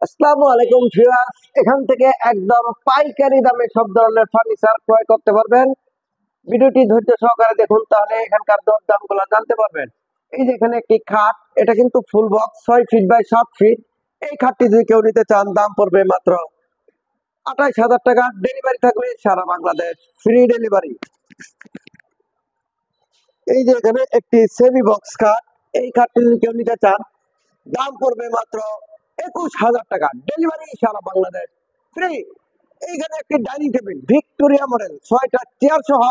আসসালামু আলাইকুম ভিউয়ার্স, এখান থেকে একদম পাইকারি দামে সব ধরনের ফার্নিচার ক্রয় করতে পারবেন। ভিডিওটি ধৈর্য সহকারে দেখুন, তাহলে এখানকার দামগুলো জানতে পারবেন। এই যে এখানে একটি খাট, এটা কিন্তু full box 6 feet by 7 feet. এই খাটটি যদি কেউ নিতে চান, দাম পড়বে মাত্র 28,000 টাকা। ডেলিভারি থাকবে সারা বাংলাদেশ, ফ্রি ডেলিভারি। এই যে এখানে একটি সেমি বক্স খাট, এই খাটটি যদি কেউ নিতে চান, দাম পড়বে মাত্র 21,000 টাকা। ডেলিভারি সারা বাংলাদেশ, ফ্রি। এইখানে একটি ডাইনিং টেবিল ভিক্টোরিয়া মডেল 6টা চেয়ার সহ,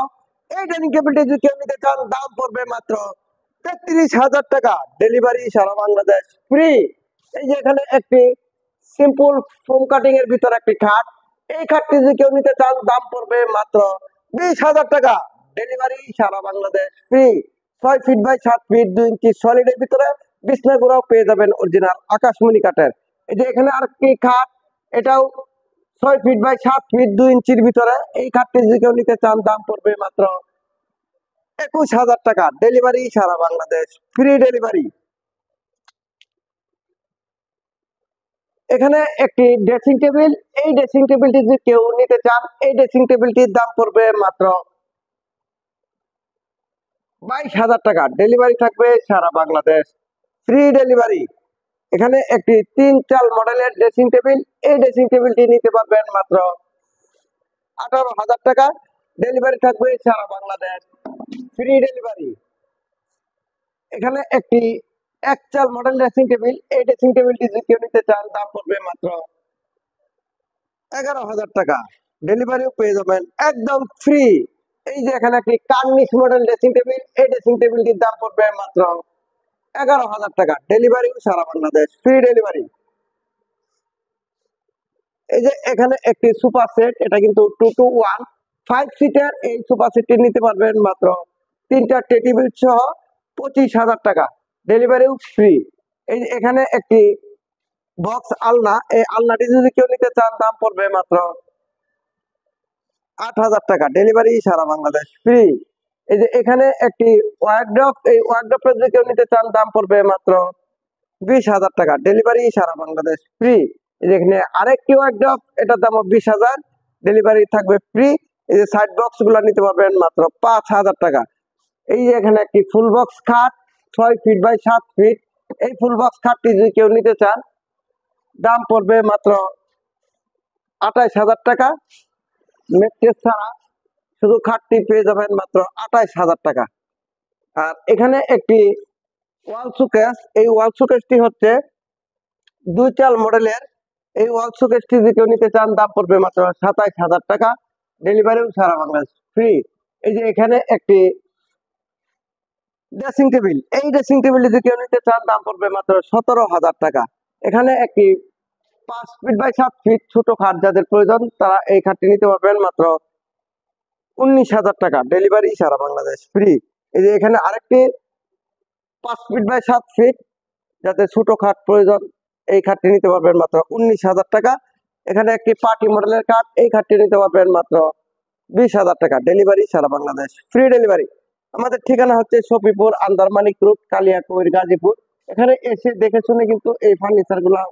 এই ডাইনিং টেবিলটি যদি কেউ নিতে চান, দাম পড়বে মাত্র 33,000 টাকা। ডেলিভারি সারা বাংলাদেশ, ফ্রি। এই যে এখানে একটি সিম্পল ফোম কাটিং এর ভিতর একটি খাট, এই খাটটি যদি কেউ নিতে চান, দাম পড়বে মাত্র 20,000 টাকা। ডেলিভারি সারা Bangladesh, free. 6 feet by 7 feet 2 inch সলিডের ভিতরে বিছনা গুঁড়াও পেয়ে যাবেন অরিজিনাল আকাশমণি কাঠের। এই যে এখানে আরেকটি খাট, এটাও 6 ফিট বাই 7 ফিট 2 ইঞ্চির ভিতরে। এই খাটটি যদি কেউ নিতে চান, দাম পড়বে মাত্র 21,000 টাকা। ডেলিভারি সারা বাংলাদেশ, ফ্রি ডেলিভারি। এখানে একটি ড্রেসিং টেবিল, এই ড্রেসিং টেবিলটি যদি কেউ নিতে চান, এই ড্রেসিং টেবিলটির দাম পড়বে মাত্র 22,000 টাকা। ডেলিভারি থাকবে সারা বাংলাদেশ, ফ্রি ডেলিভারি। এখানে একটি 3 চাল মডেলের ড্রেসিং টেবিল, এই ড্রেসিং টেবিলটি নিতে পারবেন মাত্র 18,000 টাকা। ডেলিভারি থাকবে সারা বাংলাদেশ, ফ্রি ডেলিভারি। এখানে একটি 1 চাল মডেল ড্রেসিং টেবিল, এই ড্রেসিং টেবিলটি যদি কেউ নিতে চান, দাম পড়বে মাত্র 11,000 টাকা। ডেলিভারিও পেয়ে যাবেন একদম ফ্রি। এই যে এখানে একটি কার্নিশ মডেল ড্রেসিং টেবিল, এই ড্রেসিং টেবিলটির দাম পড়বে মাত্র 11,000 টাকা। ডেলিভারিও সারা বাংলাদেশ, ফ্রি ডেলিভারি। এই যে এখানে একটি সুপার সেট, এটা কিন্তু 2 to 1 5 সিটার। এই সুপার সেটটি নিতে পারবেন মাত্র 3টা টেবিল সহ 25,000 টাকা। ডেলিভারিও ফ্রি। এই যে এখানে একটি বক্স আলনা, এই আলনাটি যদি কেউ নিতে চান, দাম পড়বে মাত্র 8,000 টাকা। ডেলিভারি সারা বাংলাদেশ, ফ্রি। এই যে এখানে একটি ওয়ার্ড্রপ, এই ওয়ার্ড্রপটা যদি কেউ নিতে চান, দাম পড়বে মাত্র 20,000 টাকা। ডেলিভারি সারা বাংলাদেশ, ফ্রি। এই যে এখানে আরেকটি ওয়ার্ড্রপ, এটার দাম 20,000, ডেলিভারি থাকবে ফ্রি। এই যে সাইড বক্স গুলো নিতে পারবেন মাত্র 5,000 টাকা। এই যে এখানে একটি ফুল বক্স খাট 6 ফিট বাই 7 ফিট, এই ফুল বক্স খাটটি যদি কেউ নিতে চান, দাম পড়বে মাত্র 28,000 টাকা। ম্যাট্রেস ছাড়া শুধু খাটটি পেয়ে যাবেন মাত্র 28,000 টাকা। আর এখানে একটি ওয়াল শোকেস, এই ওয়াল শোকেসটি হচ্ছে 2 চাল মডেলের। এই ওয়াল শোকেসটি যদি কেউ নিতে চান, দাম পড়বে মাত্র 27,000 টাকা। ডেলিভারিও সারা বাংলাদেশ, ফ্রি। এই যে এখানে একটি ড্রেসিং টেবিল, এই ড্রেসিং টেবিল যদি কেউ নিতে চান, দাম পড়বে মাত্র 17,000 টাকা। এখানে একটি 5 ফিট বাই 7 ফিট ছোট খাট, যাদের প্রয়োজন তারা এই খাটটি নিতে পারবেন মাত্র 19,000 টাকা। ডেলিভারি সারা বাংলাদেশ, ফ্রি। এই যে এখানে আরেকটি 5 ফিট বাই 7 ফিট, যাতে ছোট খাট প্রয়োজন, এই খাটটি নিতে পারবেন মাত্র 19,000 টাকা। এখানে একটি পার্টি মডেলের খাট, এই খাটটি নিতে পারবেন মাত্র 20,000 টাকা। ডেলিভারি সারা বাংলাদেশ, ফ্রি ডেলিভারি। আমাদের ঠিকানা হচ্ছে সফিপুর আন্দারমানিক রোড, কালিয়াকৈর, গাজীপুর। এখানে এসে দেখে শুনে কিন্তু এই ফার্নিচার গুলা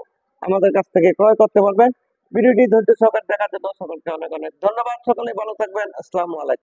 আমাদের কাছ থেকে ক্রয় করতে পারবেন। ভিডিওটি ধৈর্য সহকারে দেখার জন্য সকলকে অনেক অনেক ধন্যবাদ। সকলে ভালো থাকবেন। আসসালামু আলাইকুম।